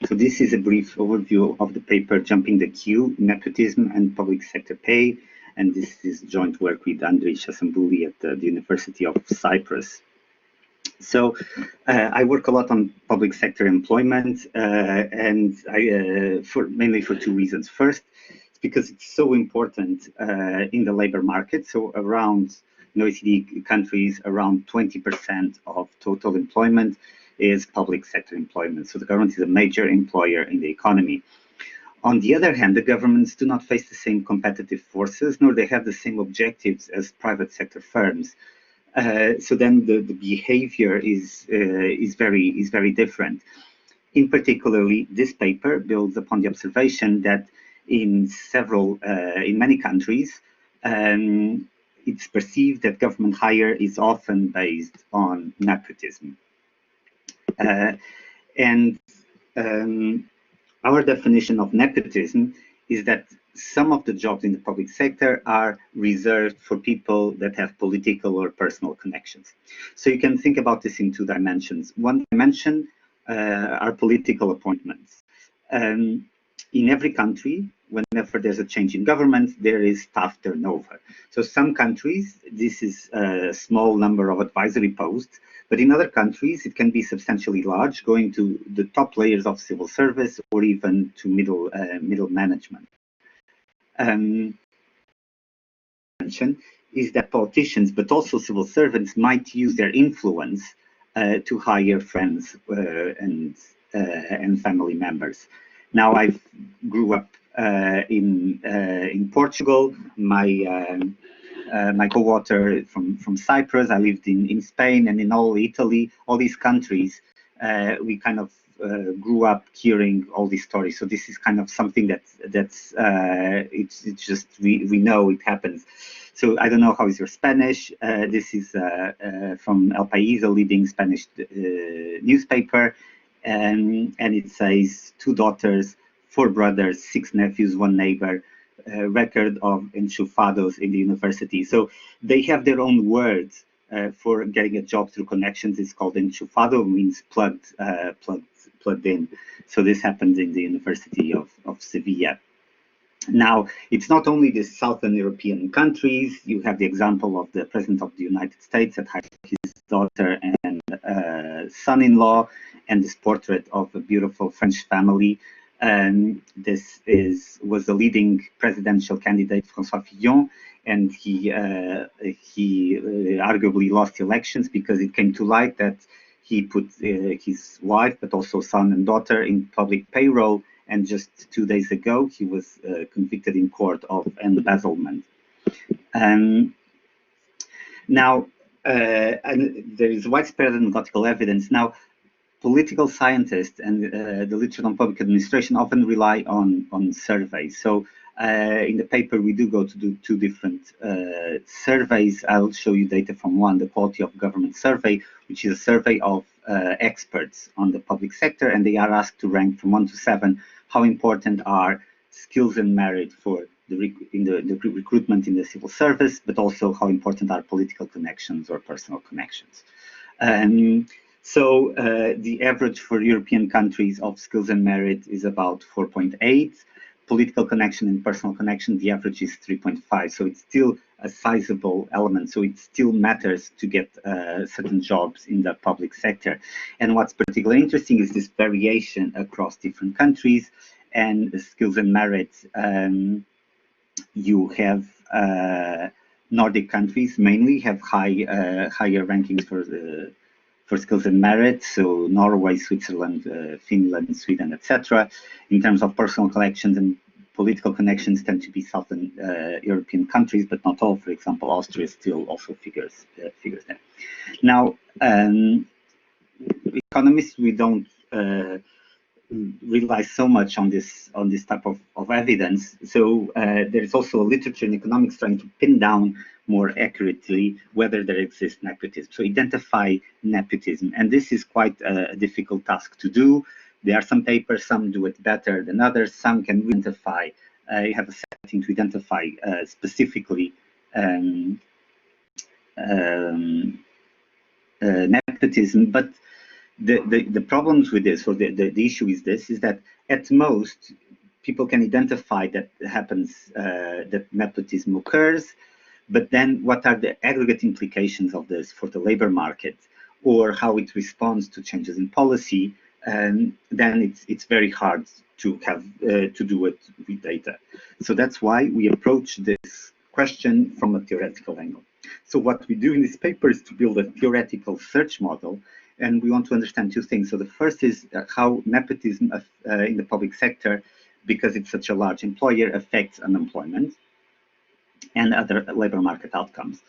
So this is a brief overview of the paper Jumping the Queue, Nepotism and Public Sector Pay. And this is joint work with Andrei Chasambouli at the University of Cyprus. So I work a lot on public sector employment, and mainly for two reasons. First, it's because it's so important in the labor market. So around in OECD countries, around 20% of total employment is public sector employment. So the government is a major employer in the economy. On the other hand, the governments do not face the same competitive forces, nor they have the same objectives as private sector firms. So then the behavior is very different. In particularly, this paper builds upon the observation that in many countries, it's perceived that government hire is often based on nepotism. Our definition of nepotism is that some of the jobs in the public sector are reserved for people that have political or personal connections. So you can think about this in two dimensions. One dimension are political appointments. In every country, whenever there's a change in government, there is staff turnover. So some countries, this is a small number of advisory posts, but in other countries, it can be substantially large, going to the top layers of civil service or even to middle management. Is that politicians, but also civil servants, might use their influence to hire friends and family members. Now, I grew up in Portugal. My co-author from Cyprus. I lived in Spain and in all Italy. All these countries, we kind of grew up hearing all these stories. So this is kind of something it's just we know it happens. So I don't know how is your Spanish. This is from El País, a leading Spanish newspaper, and it says 2 daughters, 4 brothers, 6 nephews, 1 neighbor. Record of enchufados in the university. So they have their own words for getting a job through connections. It's called enchufado, means plugged in. So this happens in the University of Sevilla. Now, it's not only the Southern European countries. You have the example of the President of the United States that hired his daughter and son-in-law, and this portrait of a beautiful French family. This was the leading presidential candidate, François Fillon, and he arguably lost elections because it came to light that he put his wife, but also son and daughter, in public payroll, and just 2 days ago he was convicted in court of embezzlement. Now, and there is widespread anecdotal evidence. Now, political scientists and the literature on public administration often rely on surveys. So in the paper, we do go to do 2 different surveys. I'll show you data from one, the Quality of Government Survey, which is a survey of experts on the public sector, and they are asked to rank from 1 to 7 how important are skills and merit for the recruitment in the civil service, but also how important are political connections or personal connections. So the average for European countries of skills and merit is about 4.8. Political connection and personal connection, the average is 3.5. So it's still a sizable element. So it still matters to get certain jobs in the public sector. And what's particularly interesting is this variation across different countries and the skills and merit. You have Nordic countries mainly have higher rankings for skills and merit, so Norway, Switzerland, Finland, Sweden, etc. In terms of personal connections and political connections, tend to be Southern European countries, but not all. For example, Austria still also figures there. Now, economists, we don't rely so much on this type of evidence. So there is also a literature in economics trying to pin down more accurately whether there exists nepotism. So identify nepotism, and this is quite a difficult task to do. There are some papers, some do it better than others. Some can identify, you have a setting to identify specifically nepotism, but The problems with this, or the issue is this, is that at most people can identify that happens, that nepotism occurs, but then what are the aggregate implications of this for the labor market, or how it responds to changes in policy? And then it's very hard to have to do it with data. So that's why we approach this question from a theoretical angle. So what we do in this paper is to build a theoretical search model, and we want to understand two things. So the first is how nepotism in the public sector, because it's such a large employer, affects unemployment and other labor market outcomes.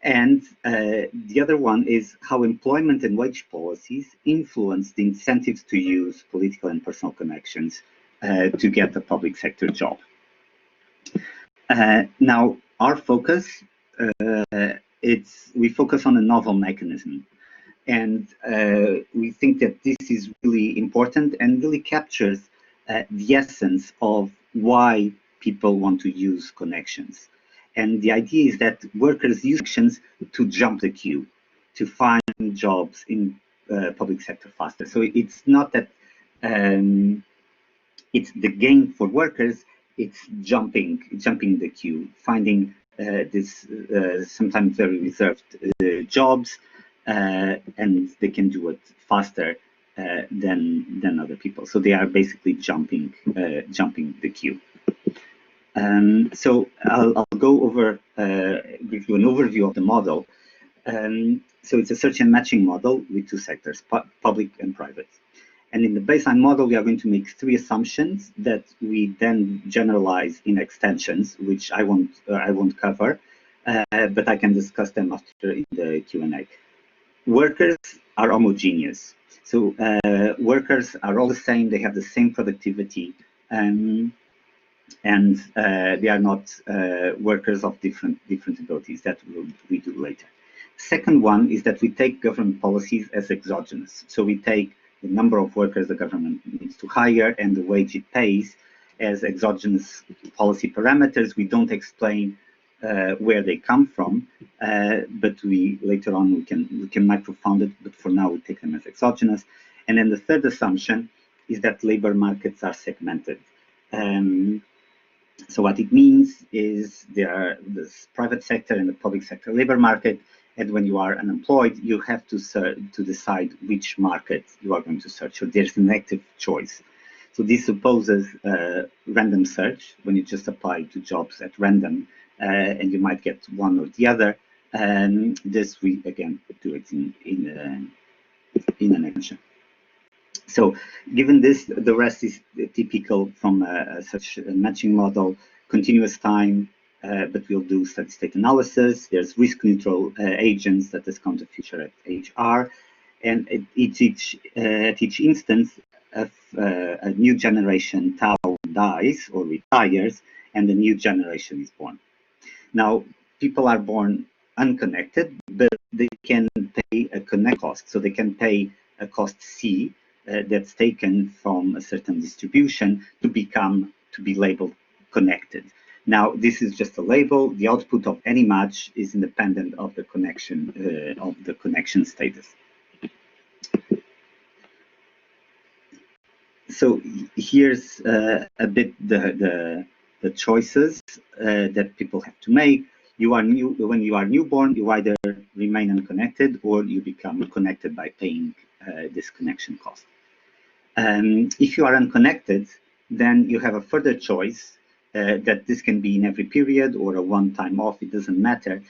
And the other one is how employment and wage policies influence the incentives to use political and personal connections to get a public sector job. Now, our focus, we focus on a novel mechanism. And we think that this is really important and really captures the essence of why people want to use connections. And the idea is that workers use connections to jump the queue, to find jobs in public sector faster. So it's not that it's the gain for workers, it's jumping the queue, finding this sometimes very reserved jobs, and they can do it faster than other people. So they are basically jumping the queue. So I'll go over, give you an overview of the model. So it's a search and matching model with two sectors, public and private. And in the baseline model, we are going to make three assumptions that we then generalize in extensions, which I won't cover, but I can discuss them after in the Q&A. Workers are homogeneous. So workers are all the same, they have the same productivity, and they are not workers of different abilities. That we do later. Second one is that we take government policies as exogenous. So we take the number of workers the government needs to hire and the wage it pays as exogenous policy parameters. We don't explain where they come from, but we later on we can microfound it. But for now, we take them as exogenous. And then the third assumption is that labor markets are segmented. So what it means is there are this private sector and the public sector labor market, and when you are unemployed, you have to decide which market you are going to search. So there's an active choice. So this supposes random search, when you just apply to jobs at random, and you might get one or the other. And this we again do it in an extension. So given this, the rest is typical from such a matching model, continuous time, but we'll do statistic analysis. There's risk neutral agents that discount the future at HR. And at each instance, a new generation tau dies or retires, and a new generation is born. Now, people are born unconnected, but they can pay a connect cost. So they can pay a cost C, that's taken from a certain distribution to be labeled connected. Now, this is just a label. The output of any match is independent of the connection status. So here's a bit the choices that people have to make. When you are newborn, you either remain unconnected or you become connected by paying this connection cost. If you are unconnected, then you have a further choice that this can be in every period or a one-time off, it doesn't matter.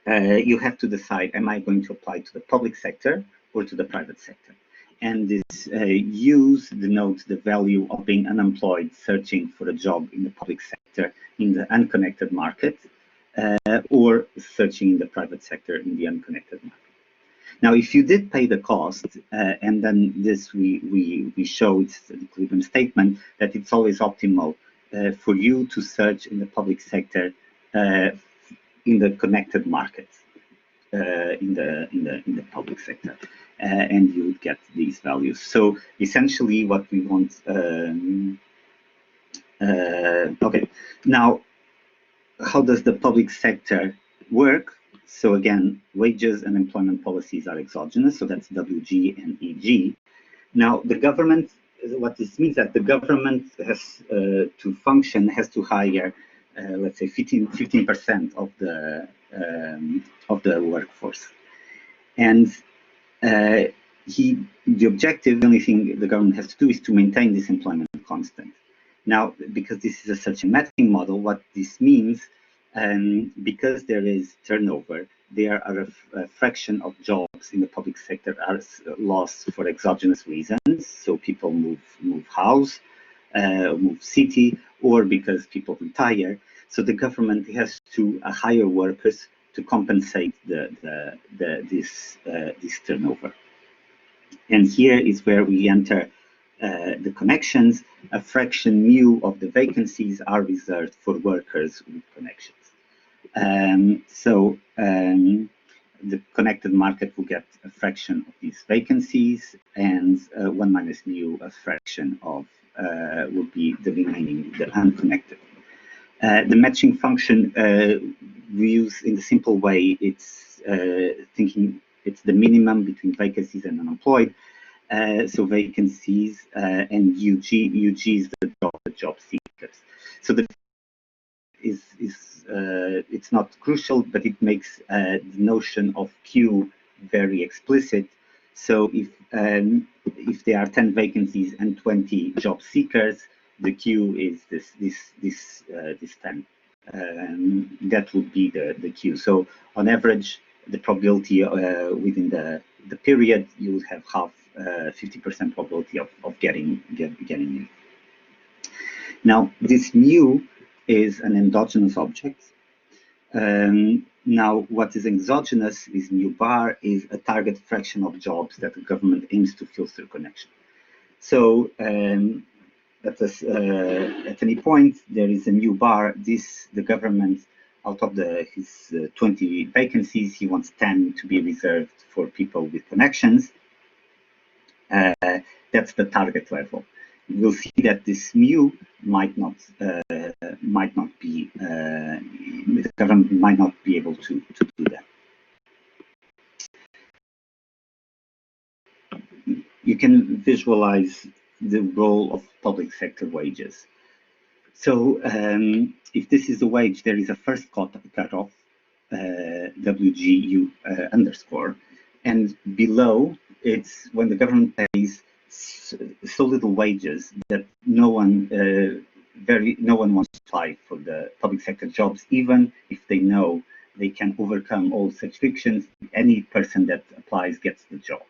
You have to decide, am I going to apply to the public sector or to the private sector? And this use denotes the value of being unemployed, searching for a job in the public sector in the unconnected market, or searching in the private sector in the unconnected market. Now, if you did pay the cost, and then this we show, it's the equilibrium statement, that it's always optimal for you to search in the public sector in the connected market, in the public sector, and you would get these values. So essentially, what we want. Okay, now, how does the public sector work? So again, wages and employment policies are exogenous, so that's WG and EG. Now, the government, what this means that the government has to function, has to hire, let's say, 15% of the workforce. And the objective, the only thing the government has to do is to maintain this employment constant. Now, because this is a search and matching model, what this means, because there is turnover, there are a fraction of jobs in the public sector are lost for exogenous reasons. So people move house, move city, or because people retire. So the government has to hire workers to compensate this turnover. And here is where we enter the connections. A fraction mu of the vacancies are reserved for workers with connections. The connected market will get a fraction of these vacancies, and 1 minus mu, a fraction of will be the remaining, the unconnected. The matching function we use in the simple way, it's thinking it's the minimum between vacancies and unemployed. So vacancies and UG is the job seekers. So the it's not crucial, but it makes the notion of Q very explicit. So if there are 10 vacancies and 20 job seekers, the Q is this 10. That would be the Q. So on average, the probability within the period, you would have half 50% probability of getting in. Now this mu is an endogenous object. Now what is exogenous is mu bar is a target fraction of jobs that the government aims to fill through connection. So at any point there is a mu bar. The government, out of his 20 vacancies, he wants 10 to be reserved for people with connections. That's the target level. We'll see that this mu might not be the government might not be able to do that. You can visualize the role of public sector wages. So if this is the wage, there is a first cutoff, WGU underscore, and below it's when the government pays so little wages that no one wants to apply for the public sector jobs, even if they know they can overcome all such frictions. Any person that applies gets the job,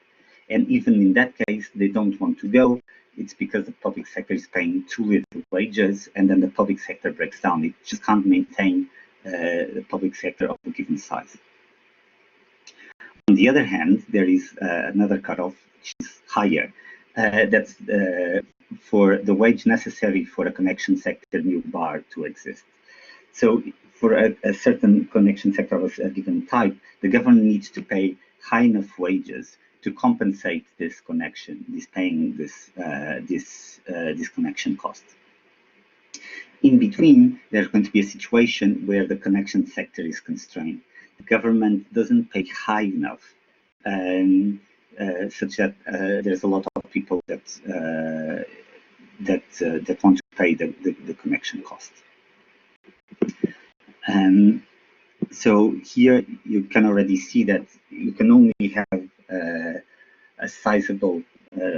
and even in that case, they don't want to go. It's because the public sector is paying too little wages, and then the public sector breaks down. It just can't maintain the public sector of a given size. On the other hand, there is another cutoff, which is higher. That's for the wage necessary for a connection sector mu bar to exist. So for a certain connection sector of a given type, the government needs to pay high enough wages to compensate this connection, this connection cost. In between, there's going to be a situation where the connection sector is constrained. The government doesn't pay high enough, such that there's a lot of people that want to pay the connection cost. So here you can already see that you can only have a sizable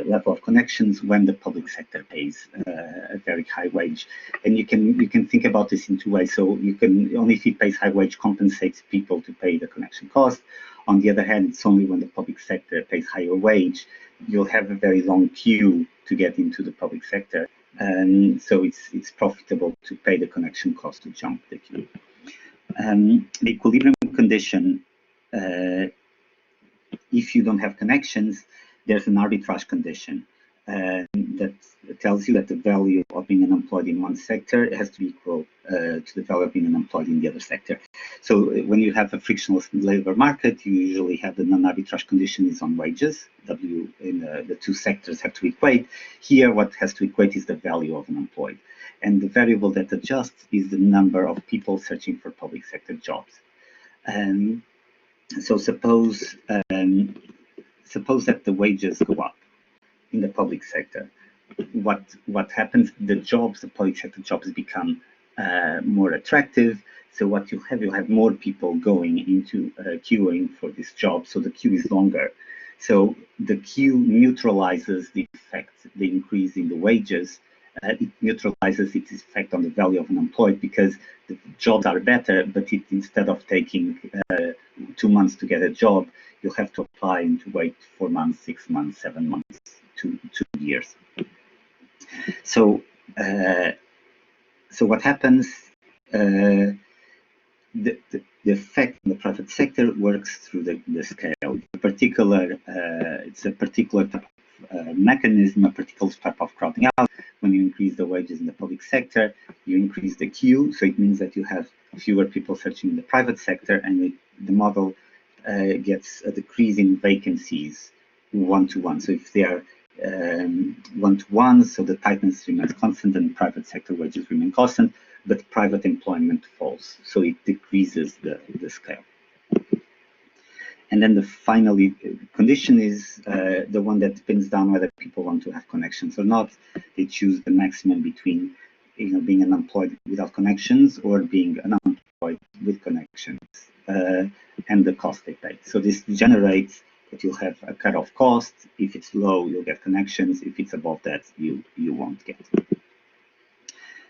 level of connections when the public sector pays a very high wage. And you can think about this in two ways. So you can only, if it pays high wage, compensates people to pay the connection cost. On the other hand, it's only when the public sector pays higher wage, you'll have a very long queue to get into the public sector. And so it's profitable to pay the connection cost to jump the queue. The equilibrium condition, if you don't have connections, there's an arbitrage condition that tells you that the value of being unemployed in one sector has to be equal to the value of being unemployed in the other sector. So when you have a frictionless labor market, you usually have the non-arbitrage condition is on wages. W in the two sectors have to equate. Here, what has to equate is the value of unemployed. And the variable that adjusts is the number of people searching for public sector jobs. So suppose that the wages go up in the public sector. What happens? The public sector jobs become more attractive. So what you have more people going into queuing for this job. So the queue is longer. So the queue neutralizes the effect, the increase in the wages. It neutralizes its effect on the value of unemployed because the jobs are better, but instead of taking 2 months to get a job, you have to apply and to wait 4 months, 6 months, 7 months, 2 years. So, so what happens? The effect in the private sector works through the scale. It's a particular type of mechanism, a particular type of crowding out. When you increase the wages in the public sector, you increase the queue. So it means that you have fewer people searching in the private sector, and the model gets a decrease in vacancies one-to-one. So if they are one-to-one, so the tightness remains constant and private sector wages remain constant, but private employment falls, so it decreases the scale. And then the final condition is the one that pins down whether people want to have connections or not. They choose the maximum between being unemployed without connections or being unemployed with connections and the cost they pay. So this generates that you'll have a cutoff cost. If it's low, you'll get connections. If it's above that, you won't get.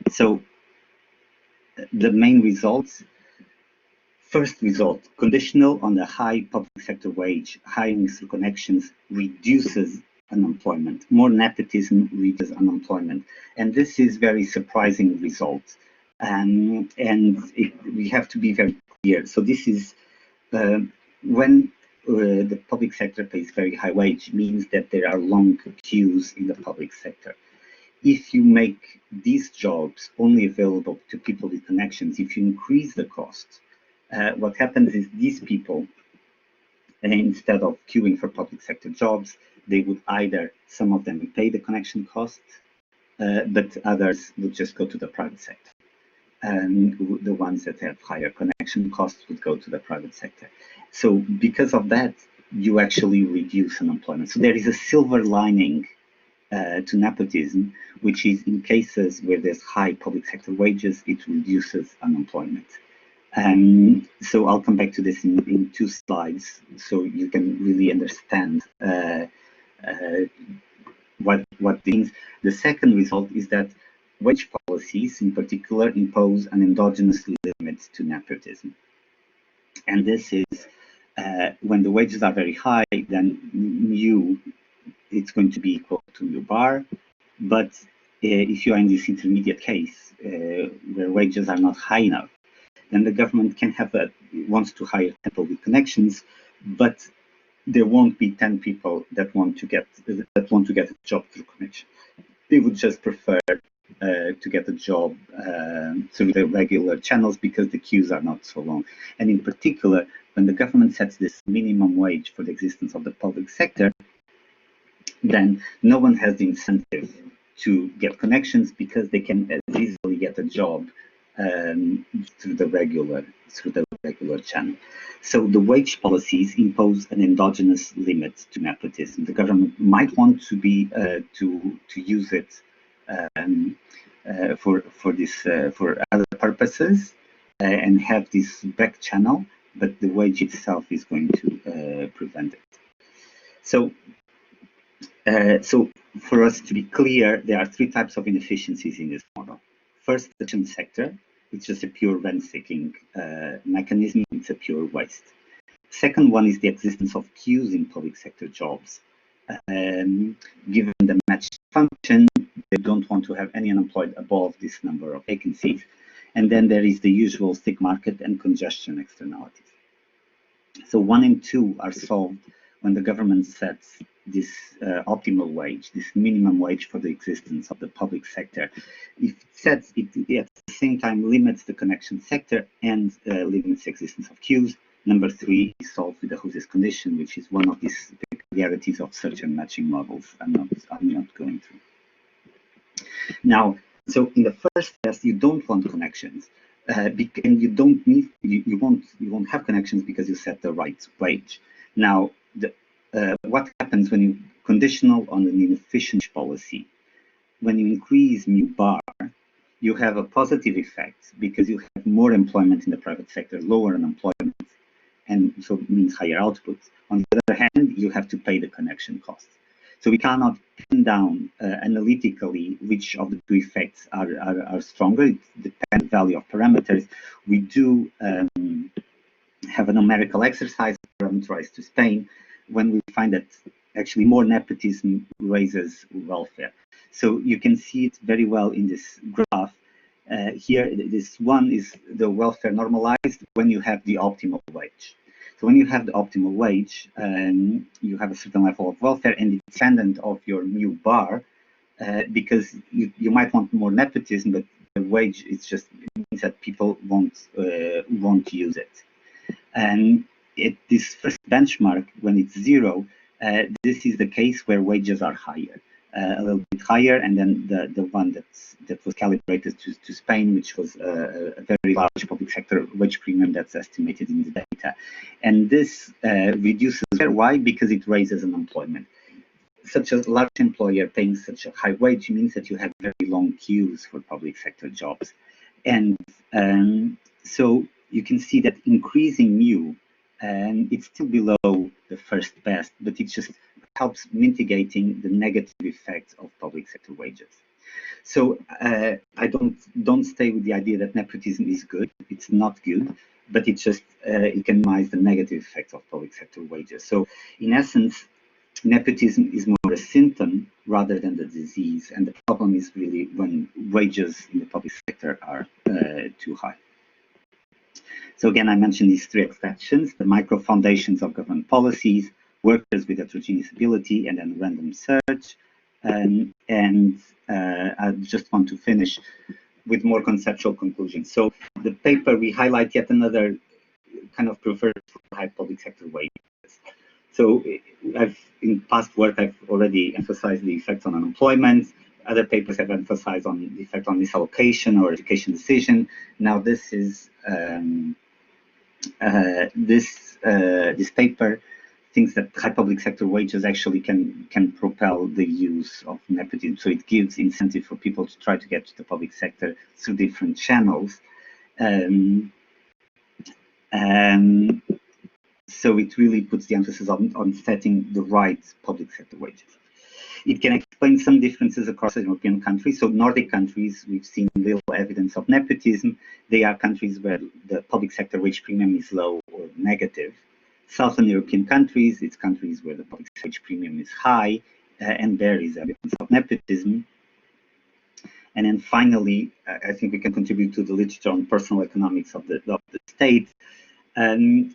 So the main results. First result, conditional on the high public sector wage, hiring through connections reduces unemployment. More nepotism reduces unemployment. And this is very surprising result. We have to be very clear. So this is when the public sector pays very high wage, means that there are long queues in the public sector. If you make these jobs only available to people with connections, if you increase the cost, what happens is these people, instead of queuing for public sector jobs, they would either, some of them pay the connection cost, but others would just go to the private sector. And the ones that have higher connection costs would go to the private sector. So because of that, you actually reduce unemployment. So there is a silver lining to nepotism, which is in cases where there's high public sector wages, it reduces unemployment. So I'll come back to this in 2 slides, so you can really understand what means. The second result is that wage policies, in particular, impose an endogenous limit to nepotism. And this is when the wages are very high, then it's going to be equal to your bar. But if you are in this intermediate case where wages are not high enough, then the government wants to hire people with connections, but there won't be 10 people that want to get a job through connection. They would just prefer to get a job through the regular channels because the queues are not so long. And in particular, when the government sets this minimum wage for the existence of the public sector, then no one has the incentive to get connections because they can as easily get a job through the regular channel. So the wage policies impose an endogenous limit to nepotism. The government might want to be to use it for other purposes and have this back channel, but the wage itself is going to prevent it. So for us to be clear, there are 3 types of inefficiencies in this model. First, the sector, it's just a pure rent-seeking mechanism. It's a pure waste. Second one is the existence of queues in public sector jobs. Given the matched function, they don't want to have any unemployed above this number of vacancies. And then there is the usual thick market and congestion externalities. So 1 and 2 are solved when the government sets this optimal wage, this minimum wage for the existence of the public sector. If it sets it at the same time limits the connection sector and limits the existence of queues. Number 3 is solved with the House's condition, which is one of these peculiarities of search and matching models I'm not going through. Now, so in the first test, you don't want connections, and you don't need, you won't have connections because you set the right wage. Now, what happens when you conditional on an inefficient policy? When you increase mu bar, you have a positive effect because you have more employment in the private sector, lower unemployment, and so it means higher output. On the other hand, you have to pay the connection costs. So we cannot pin down analytically which of the two effects are stronger. It depends on the value of parameters. We do have a numerical exercise parameterized to Spain when we find that actually more nepotism raises welfare. So you can see it very well in this graph. Here, this one is the welfare normalized when you have the optimal wage. So when you have the optimal wage, you have a certain level of welfare, and it's dependent of your mu bar, because you might want more nepotism, but the wage is just means that people won't use it. And this first benchmark, when it's 0, this is the case where wages are higher, a little bit higher, and then the one that was calibrated to Spain, which was a very large public sector wage premium that's estimated in the data. And this reduces, why? Because it raises unemployment. Such a large employer paying such a high wage means that you have very long queues for public sector jobs. And so you can see that increasing mu, and it's still below the first best, but it just helps mitigating the negative effects of public sector wages. So I don't stay with the idea that nepotism is good. It's not good, but it just it can minimize the negative effects of public sector wages. So in essence, nepotism is more a symptom rather than the disease, and the problem is really when wages in the public sector are too high. So again, I mentioned these 3 exceptions: the micro foundations of government policies, workers with heterogeneous ability, and then random search. I just want to finish with more conceptual conclusions. So the paper, we highlight yet another kind of preferred for high public sector wages. So in past work, I've already emphasized the effects on unemployment. Other papers have emphasized on the effect on misallocation or education decision. Now this is this paper thinks that high public sector wages actually can propel the use of nepotism. So it gives incentive for people to try to get to the public sector through different channels. So it really puts the emphasis on setting the right public sector wages. It can explain some differences across European countries. So Nordic countries, we've seen little evidence of nepotism. They are countries where the public sector wage premium is low or negative. Southern European countries, it's countries where the public sector wage premium is high, and there is evidence of nepotism. And then finally, I think we can contribute to the literature on personal economics of the state.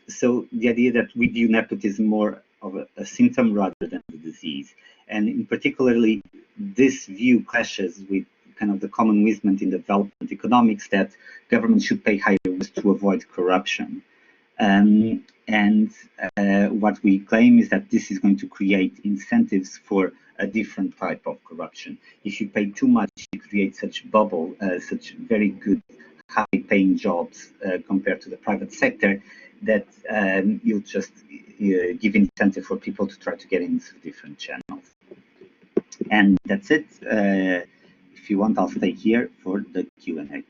So the idea that we view nepotism more of a symptom rather than the disease. And in particularly, this view clashes with kind of the common wisdom in development economics that government should pay higher wages to avoid corruption. What we claim is that this is going to create incentives for a different type of corruption. If you pay too much, you create such bubble, such very good high-paying jobs compared to the private sector, that you'll just give incentive for people to try to get into different channels. And that's it. If you want, I'll stay here for the Q&A.